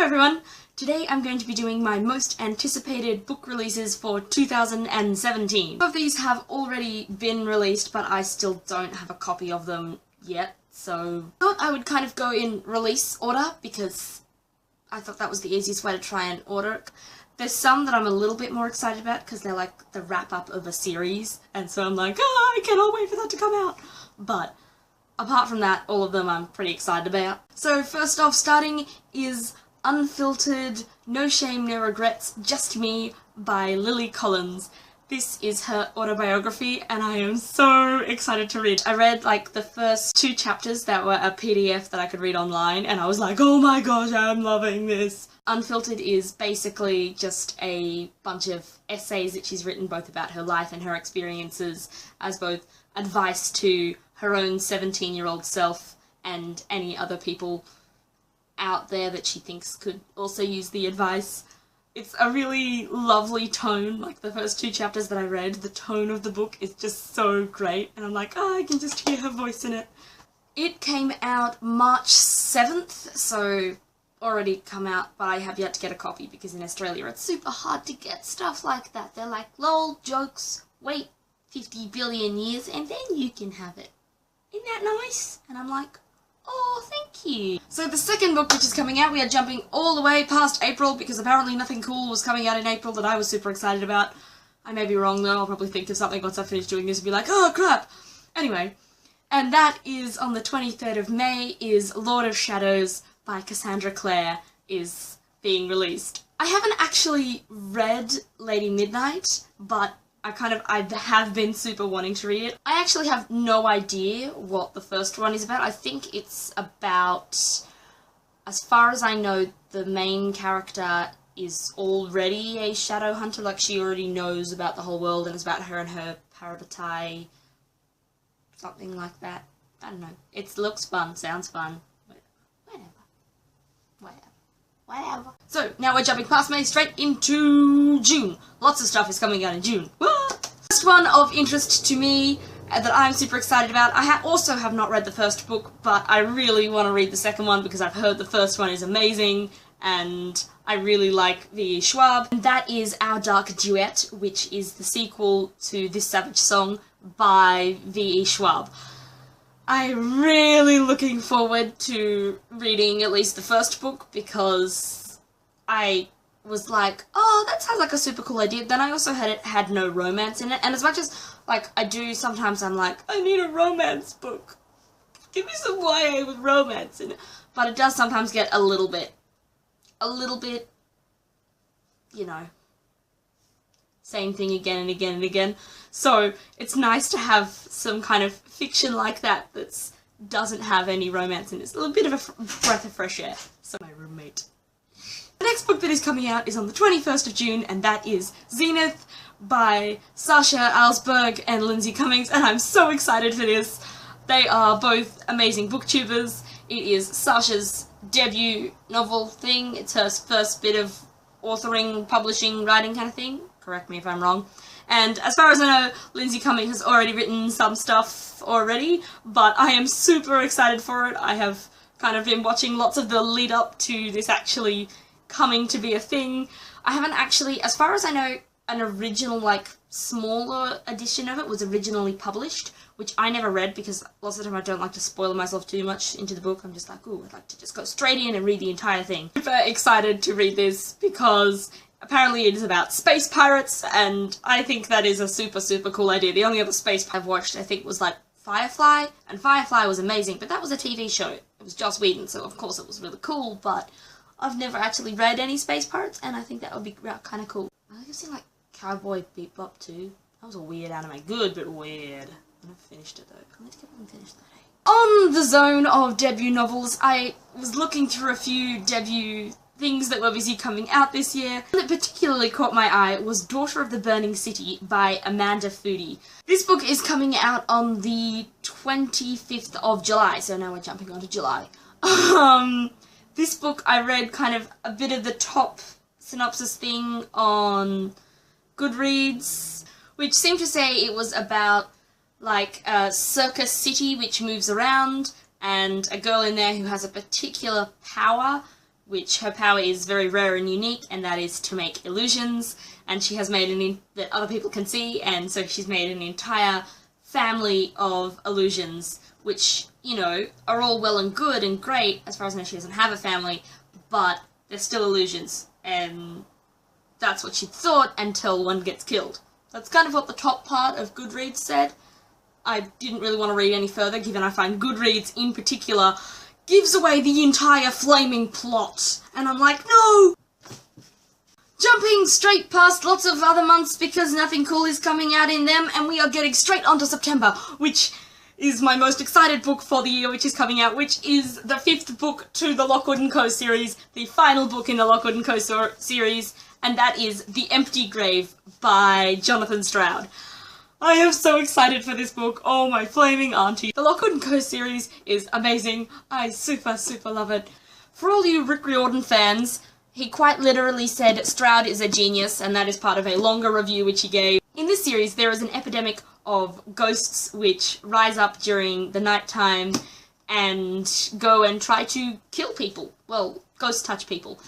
everyone! Today I'm going to be doing my most anticipated book releases for 2017. Some of these have already been released, but I still don't have a copy of them yet, so I thought I would kind of go in release order because I thought that was the easiest way to try and order it. There's some that I'm a little bit more excited about because they're like the wrap-up of a series, and so I'm like, oh, I cannot wait for that to come out. But apart from that, all of them I'm pretty excited about. So first off, starting is Unfiltered, No Shame, No Regrets, Just Me by Lily Collins. This is her autobiography and I am so excited to read. I read like the first 2 chapters that were a PDF that I could read online and I was like, oh my gosh, I'm loving this. Unfiltered is basically just a bunch of essays that she's written both about her life and her experiences as both advice to her own 17-year-old self and any other people out there that she thinks could also use the advice. It's a really lovely tone, like the first 2 chapters that I read, the tone of the book is just so great, and I'm like, oh, I can just hear her voice in it. It came out March 7th, so already come out, but I have yet to get a copy because in Australia it's super hard to get stuff like that. They're like, lol, jokes, wait 50 billion years and then you can have it. Isn't that nice? And I'm like, oh, thank you. So the second book which is coming out, we are jumping all the way past April because apparently nothing cool was coming out in April that I was super excited about. I may be wrong though, I'll probably think of something once I finish doing this and be like, oh crap. Anyway, and that is on the 23rd of May is Lord of Shadows by Cassandra Clare is being released. I haven't actually read Lady Midnight, but I have been super wanting to read it. I actually have no idea what the first one is about. I think it's about, as far as I know, the main character is already a shadow hunter, like she already knows about the whole world and it's about her and her parabatai, something like that. I don't know. It looks fun, sounds fun. Whatever. So, now we're jumping past May straight into June. Lots of stuff is coming out in June. Woo! First one of interest to me that I'm super excited about. I also have not read the first book, but I really want to read the second one because I've heard the first one is amazing and I really like V.E.Schwab. And that is Our Dark Duet, which is the sequel to This Savage Song by V.E.Schwab. I'm really looking forward to reading at least the first book because I was like, oh, that sounds like a super cool idea. Then I also had no romance in it, and as much as, like, I do sometimes I'm like, I need a romance book. Give me some YA with romance in it. But it does sometimes get a little bit, you know, same thing again and again and again. So it's nice to have some kind of fiction like that that doesn't have any romance in it. It's a little bit of a breath of fresh air. So my roommate. The next book that is coming out is on the 21st of June, and that is Zenith by Sasha, Alsberg and Lindsey Cummings, and I'm so excited for this. They are both amazing booktubers. It is Sasha's debut novel thing. It's her first bit of authoring, publishing, writing kind of thing. Correct me if I'm wrong. And as far as I know, Lindsey Cummings has already written some stuff already, but I am super excited for it. I have kind of been watching lots of the lead up to this actually coming to be a thing. I haven't actually, as far as I know, an original, like, smaller edition of it was originally published, which I never read because lots of the time I don't like to spoil myself too much into the book. I'm just like, ooh, I'd like to just go straight in and read the entire thing. Super excited to read this because apparently it is about space pirates, and I think that is a super, super cool idea. The only other space I've watched, I think, was, like, Firefly, and Firefly was amazing, but that was a TV show. It was Joss Whedon, so of course it was really cool, but I've never actually read any space pirates, and I think that would be kind of cool. I think I've seen, like, Cowboy Bebop, too. That was a weird anime. Good, but weird. I never finished it, though. I need to get up and finish that, hey. On the zone of debut novels, I was looking through a few debut things that were busy coming out this year. One that particularly caught my eye was Daughter of the Burning City by Amanda Foody. This book is coming out on the 25th of July, so now we're jumping on to July. This book I read kind of a bit of the top synopsis thing on Goodreads, which seemed to say it was about, like, a circus city which moves around, and a girl in there who has a particular power which her power is very rare and unique, and that is to make illusions, and she has made that other people can see, and so she's made an entire family of illusions, which, you know, are all well and good and great. As far as I know, she doesn't have a family, but they're still illusions, and that's what she thought until one gets killed. That's kind of what the top part of Goodreads said. I didn't really want to read any further, given I find Goodreads in particular gives away the entire flaming plot, and I'm like, no! Jumping straight past lots of other months because nothing cool is coming out in them, and we are getting straight onto September, which is my most excited book for the year, which is coming out, which is the 5th book to the Lockwood & Co. series, the final book in the Lockwood & Co. series, and that is The Empty Grave by Jonathan Stroud. I am so excited for this book, oh my flaming auntie. The Lockwood & Co. series is amazing, I super love it. For all you Rick Riordan fans, he quite literally said Stroud is a genius, and that is part of a longer review which he gave. In this series there is an epidemic of ghosts which rise up during the night time and go and try to kill people. Well, ghosts touch people.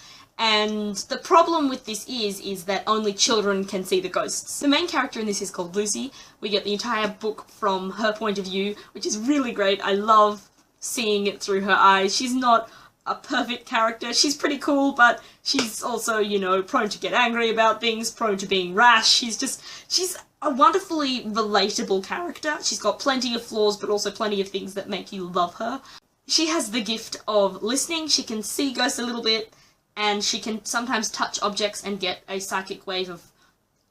And the problem with this is that only children can see the ghosts. The main character in this is called Lucy. We get the entire book from her point of view, which is really great. I love seeing it through her eyes. She's not a perfect character. She's pretty cool, but she's also, you know, prone to get angry about things, prone to being rash. She's a wonderfully relatable character. She's got plenty of flaws, but also plenty of things that make you love her. She has the gift of listening. She can see ghosts a little bit, and she can sometimes touch objects and get a psychic wave of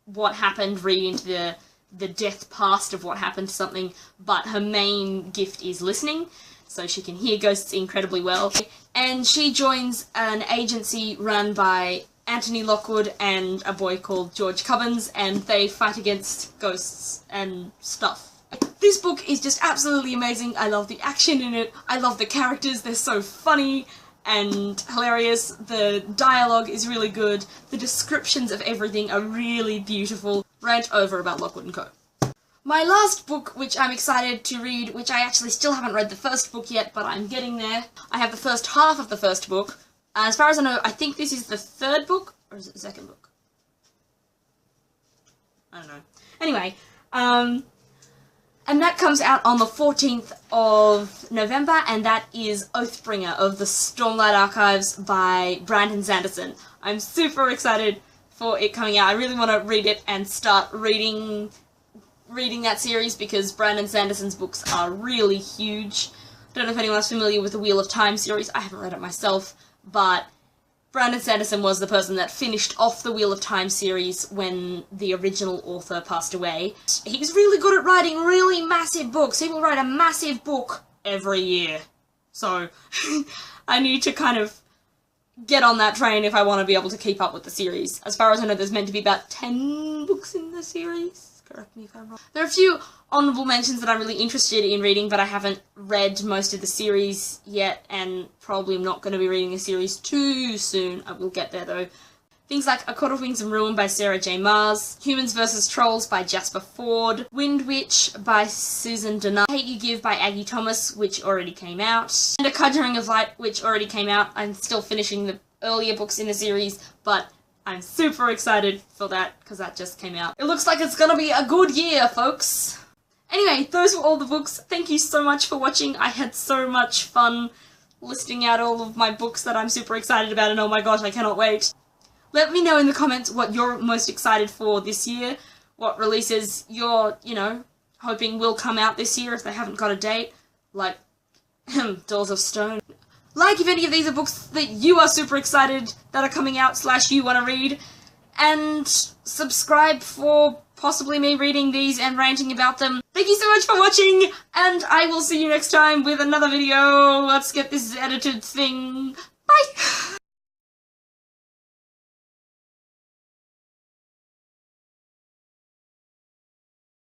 what happened, read into the death past of what happened to something, but her main gift is listening, so she can hear ghosts incredibly well. And she joins an agency run by Anthony Lockwood and a boy called George Cummings, and they fight against ghosts and stuff. This book is just absolutely amazing. I love the action in it, I love the characters, they're so funny and hilarious, the dialogue is really good, the descriptions of everything are really beautiful. Rant over about Lockwood & Co. My last book, which I'm excited to read, which I actually still haven't read the first book yet, but I'm getting there. I have the first half of the first book. As far as I know, I think this is the 3rd book, or is it the 2nd book? I don't know. Anyway, and that comes out on the 14th of November, and that is Oathbringer of the Stormlight Archives by Brandon Sanderson. I'm super excited for it coming out. I really want to read it and start reading that series because Brandon Sanderson's books are really huge. I don't know if anyone's familiar with the Wheel of Time series. I haven't read it myself, but Brandon Sanderson was the person that finished off the Wheel of Time series when the original author passed away. He's really good at writing really massive books. He will write a massive book every year. So, I need to kind of get on that train if I want to be able to keep up with the series. As far as I know, there's meant to be about 10 books in the series. Correct me if I'm wrong. There are a few honourable mentions that I'm really interested in reading, but I haven't read most of the series yet, and probably am not going to be reading the series too soon. I will get there though. Things like A Court of Wings and Ruin by Sarah J. Maas, Humans vs. Trolls by Jasper Ffrode, Windwitch by Susan Dennard, Hate You Give by Aggie Thomas, which already came out, and A Conjuring of Light, which already came out. I'm still finishing the earlier books in the series, but I'm super excited for that, because that just came out. It looks like it's gonna be a good year, folks! Anyway, those were all the books. Thank you so much for watching. I had so much fun listing out all of my books that I'm super excited about, and oh my gosh, I cannot wait. Let me know in the comments what you're most excited for this year, what releases you're, you know, hoping will come out this year if they haven't got a date, like Doors of Stone. Like if any of these are books that you are super excited that are coming out / you want to read, and subscribe for possibly me reading these and ranting about them. Thank you so much for watching, and I will see you next time with another video. Let's get this edited thing. Bye!